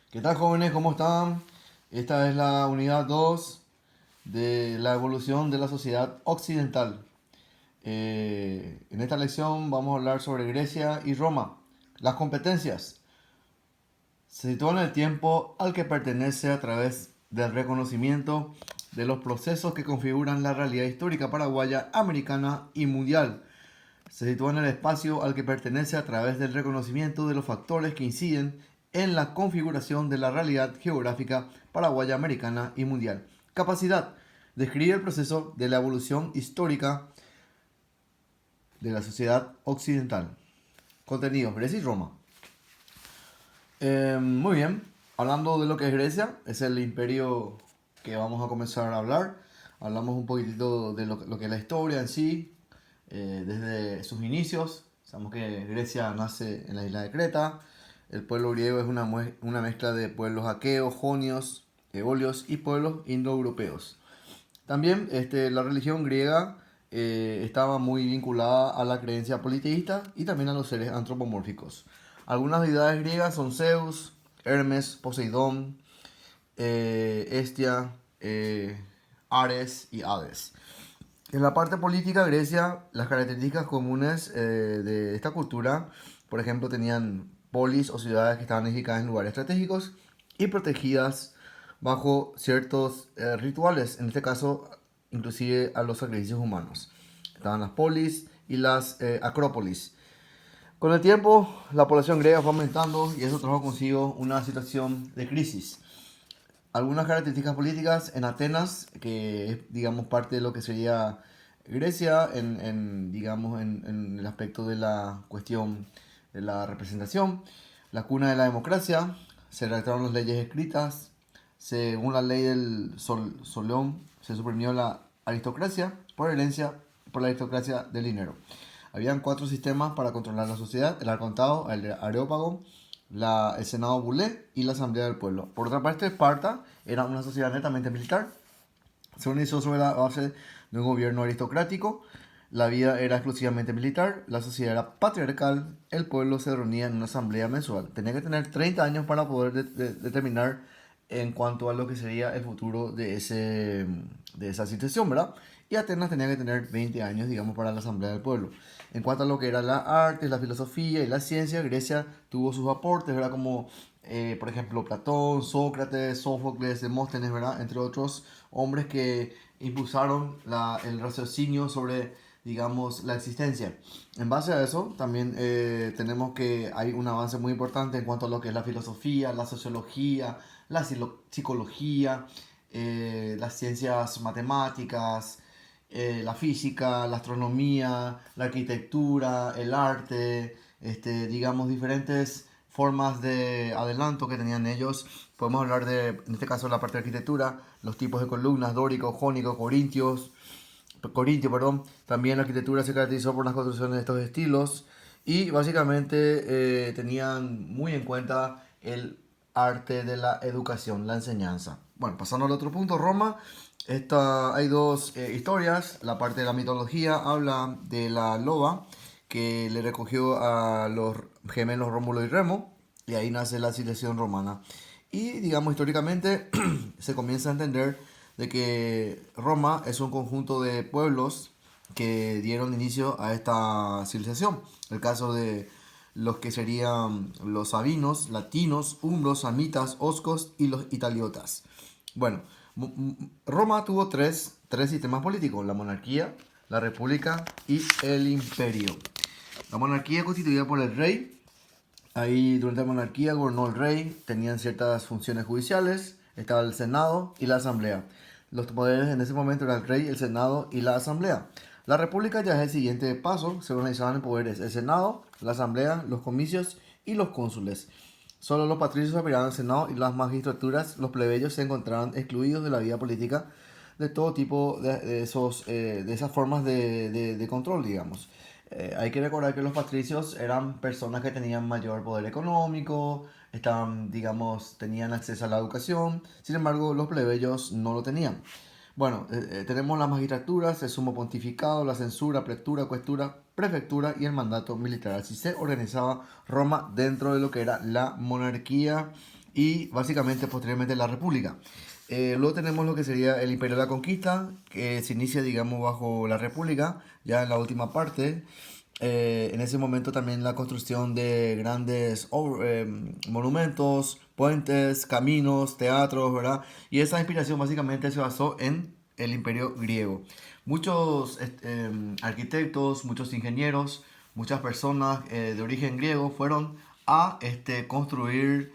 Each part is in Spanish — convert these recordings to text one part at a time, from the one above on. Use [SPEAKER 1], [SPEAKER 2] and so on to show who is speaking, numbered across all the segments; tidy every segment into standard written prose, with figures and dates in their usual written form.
[SPEAKER 1] ¿Qué tal, jóvenes? ¿Cómo están? Esta es la unidad 2 de la evolución de la sociedad occidental. En esta lección vamos a hablar sobre Grecia y Roma. Las competencias se sitúan en el tiempo al que pertenece a través del reconocimiento de los procesos que configuran la realidad histórica paraguaya, americana y mundial. Se sitúa en el espacio al que pertenece a través del reconocimiento de los factores que inciden en la configuración de la realidad geográfica paraguaya, americana y mundial. Capacidad. Describe el proceso de la evolución histórica de la sociedad occidental. Contenido. Grecia y Roma. Muy bien. Hablando de lo que es Grecia, es el imperio que vamos a comenzar a hablar. Hablamos un poquitito de lo que es la historia en sí, desde sus inicios. Sabemos que Grecia nace en la isla de Creta. El pueblo griego es una mezcla de pueblos aqueos, jonios, eolios y pueblos indoeuropeos. También la religión griega estaba muy vinculada a la creencia politeísta y también a los seres antropomórficos. Algunas deidades griegas son Zeus, Hermes, Poseidón, Hestia, Ares y Hades. En la parte política, Grecia, las características comunes de esta cultura, por ejemplo, tenían polis o ciudades que estaban edificadas en lugares estratégicos y protegidas bajo ciertos rituales, en este caso, inclusive a los sacrificios humanos. Estaban las polis y las acrópolis. Con el tiempo, la población griega fue aumentando y eso trajo consigo una situación de crisis. Algunas características políticas en Atenas, que es, digamos, parte de lo que sería Grecia, en el aspecto de la cuestión de la representación, la cuna de la democracia, se redactaron las leyes escritas, según la ley del Solón, se suprimió la aristocracia por herencia por la aristocracia del dinero. Habían cuatro sistemas para controlar la sociedad: el arcontado, el areópago, el Senado Bulé y la Asamblea del Pueblo. Por otra parte, Esparta era una sociedad netamente militar. Se organizó sobre la base de un gobierno aristocrático. La vida era exclusivamente militar, la sociedad era patriarcal, el pueblo se reunía en una asamblea mensual. Tenía que tener 30 años para poder determinar en cuanto a lo que sería el futuro de esa situación, ¿verdad? Y Atenas tenía que tener 20 años, digamos, para la asamblea del pueblo. En cuanto a lo que era la arte, la filosofía y la ciencia, Grecia tuvo sus aportes, ¿verdad? Como, por ejemplo, Platón, Sócrates, Sófocles, Demóstenes, ¿verdad? Entre otros hombres que impulsaron el raciocinio sobre, digamos, la existencia. En base a eso, también tenemos que hay un avance muy importante en cuanto a lo que es la filosofía, la sociología, la psicología, las ciencias matemáticas, la física, la astronomía, la arquitectura, el arte, digamos, diferentes formas de adelanto que tenían ellos. Podemos hablar de, en este caso, la parte de arquitectura, los tipos de columnas, dórico, jónico, corintio, perdón. También la arquitectura se caracterizó por las construcciones de estos estilos y básicamente tenían muy en cuenta el arte de la educación, la enseñanza. Bueno, pasando al otro punto, Roma. Hay dos historias. La parte de la mitología habla de la loba que le recogió a los gemelos Rómulo y Remo, y ahí nace la civilización romana. Y digamos, históricamente se comienza a entender de que Roma es un conjunto de pueblos que dieron inicio a esta civilización. El caso de los que serían los sabinos, latinos, umbros, samitas, oscos y los italiotas. Bueno, Roma tuvo tres sistemas políticos: la monarquía, la república y el imperio. La monarquía constituida por el rey. Ahí durante la monarquía gobernó el rey, tenían ciertas funciones judiciales, estaba el Senado y la Asamblea. Los poderes en ese momento eran el rey, el Senado y la Asamblea. La República ya es el siguiente paso, se organizaban en poderes el Senado, la Asamblea, los comicios y los cónsules. Solo los patricios aspiraban al Senado y las magistraturas, los plebeyos se encontraban excluidos de la vida política de todo tipo de esas formas de control, digamos. Hay que recordar que los patricios eran personas que tenían mayor poder económico, estaban, digamos, tenían acceso a la educación, sin embargo, los plebeyos no lo tenían. Bueno, tenemos las magistraturas, el sumo pontificado, la censura, pretura, cuestura, prefectura y el mandato militar. Así se organizaba Roma dentro de lo que era la monarquía y básicamente posteriormente la República. Luego tenemos lo que sería el Imperio de la Conquista, que se inicia, digamos, bajo la República, ya en la última parte. En ese momento también la construcción de grandes monumentos, puentes, caminos, teatros, ¿verdad? Y esa inspiración básicamente se basó en el imperio griego. Muchos arquitectos, muchos ingenieros, muchas personas de origen griego fueron a construir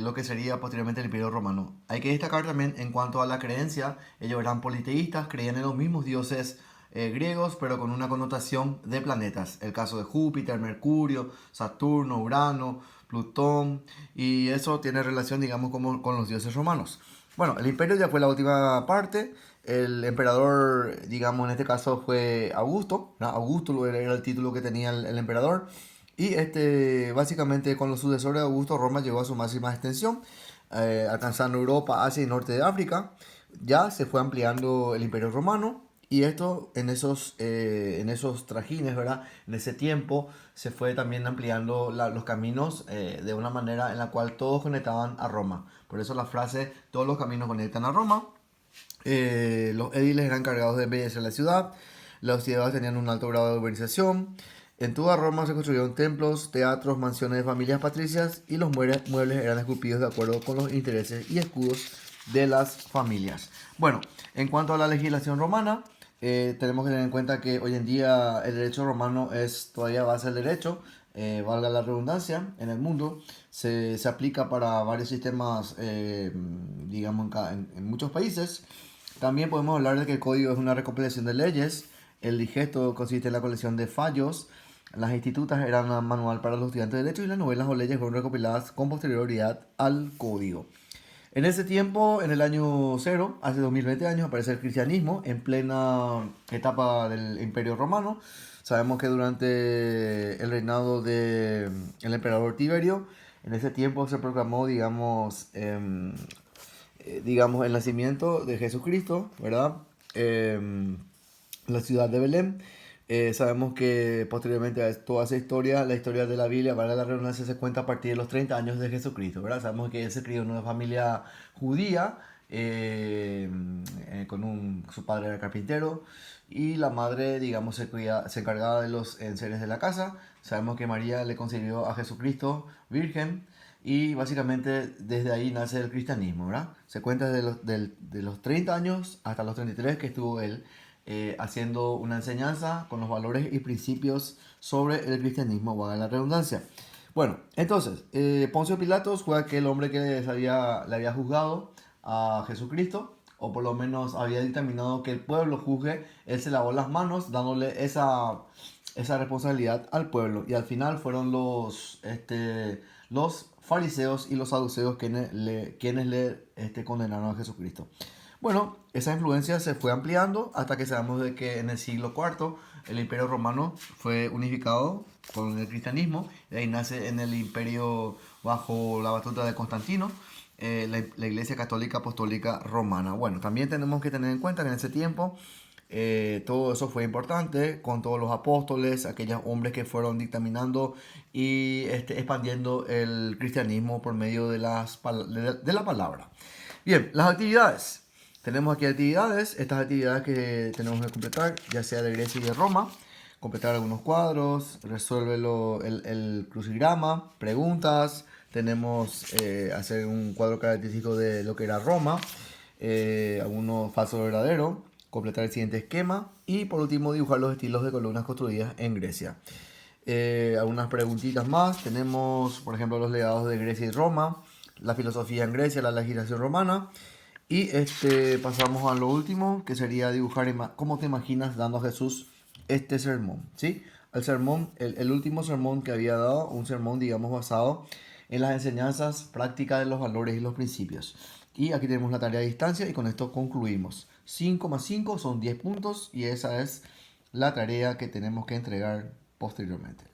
[SPEAKER 1] lo que sería posteriormente el imperio romano. Hay que destacar también en cuanto a la creencia, ellos eran politeístas, creían en los mismos dioses griegos, pero con una connotación de planetas. El caso de Júpiter, Mercurio, Saturno, Urano, Plutón, y eso tiene relación, digamos, como con los dioses romanos. Bueno, el imperio ya fue la última parte. El emperador, digamos, en este caso fue Augusto, ¿no? Augusto era el título que tenía el emperador. Y básicamente con los sucesores de Augusto, Roma llegó a su máxima extensión, alcanzando Europa, Asia y norte de África. Ya se fue ampliando el imperio romano. Y esto en esos trajines, ¿verdad? En ese tiempo se fue también ampliando los caminos de una manera en la cual todos conectaban a Roma. Por eso la frase, todos los caminos conectan a Roma. Los ediles eran encargados de embellecer la ciudad. Las ciudades tenían un alto grado de urbanización. En toda Roma se construyeron templos, teatros, mansiones de familias patricias y los muebles eran esculpidos de acuerdo con los intereses y escudos de las familias. Bueno, en cuanto a la legislación romana, tenemos que tener en cuenta que hoy en día el derecho romano es todavía base del derecho, valga la redundancia, en el mundo. Se aplica para varios sistemas, digamos, en muchos países. También podemos hablar de que el código es una recopilación de leyes. El digesto consiste en la colección de fallos. Las institutas eran un manual para los estudiantes de derecho y las novelas o leyes fueron recopiladas con posterioridad al código. En ese tiempo, en el año cero, hace 2020 años, aparece el cristianismo en plena etapa del Imperio Romano. Sabemos que durante el reinado del emperador Tiberio, en ese tiempo se proclamó, digamos, el nacimiento de Jesucristo, ¿verdad? La ciudad de Belén. Sabemos que posteriormente a toda esa historia, la historia de la Biblia, para la redundancia, se cuenta a partir de los 30 años de Jesucristo, ¿verdad? Sabemos que él se crió en una familia judía, su padre era carpintero y la madre, digamos, se encargaba de los enseres de la casa. Sabemos que María le concibió a Jesucristo virgen y básicamente desde ahí nace el cristianismo, ¿verdad? Se cuenta de los 30 años hasta los 33 que estuvo él haciendo una enseñanza con los valores y principios sobre el cristianismo, valga la redundancia. Bueno, entonces, Poncio Pilatos fue aquel hombre que le había juzgado a Jesucristo, o por lo menos había dictaminado que el pueblo juzgue. Él se lavó las manos dándole esa responsabilidad al pueblo. Y al final fueron los fariseos y los saduceos quienes le condenaron a Jesucristo. Bueno, esa influencia se fue ampliando hasta que sabemos de que en el siglo IV el imperio romano fue unificado con el cristianismo. Y ahí nace en el imperio bajo la batuta de Constantino, la Iglesia Católica Apostólica Romana. Bueno, también tenemos que tener en cuenta que en ese tiempo todo eso fue importante con todos los apóstoles, aquellos hombres que fueron dictaminando y expandiendo el cristianismo por medio de la palabra. Bien, las actividades. Tenemos aquí actividades, estas actividades que tenemos que completar, ya sea de Grecia y de Roma. Completar algunos cuadros, resuelve el crucigrama, preguntas. Tenemos hacer un cuadro característico de lo que era Roma, algunos falso o verdadero, completar el siguiente esquema y por último dibujar los estilos de columnas construidas en Grecia. Algunas preguntitas más. Tenemos, por ejemplo, los legados de Grecia y Roma, la filosofía en Grecia, la legislación romana. Y pasamos a lo último, que sería dibujar cómo te imaginas dando a Jesús este sermón, ¿sí? El sermón, el último sermón que había dado, un sermón, digamos, basado en las enseñanzas prácticas de los valores y los principios. Y aquí tenemos la tarea de distancia y con esto concluimos. 5 más 5 son 10 puntos y esa es la tarea que tenemos que entregar posteriormente.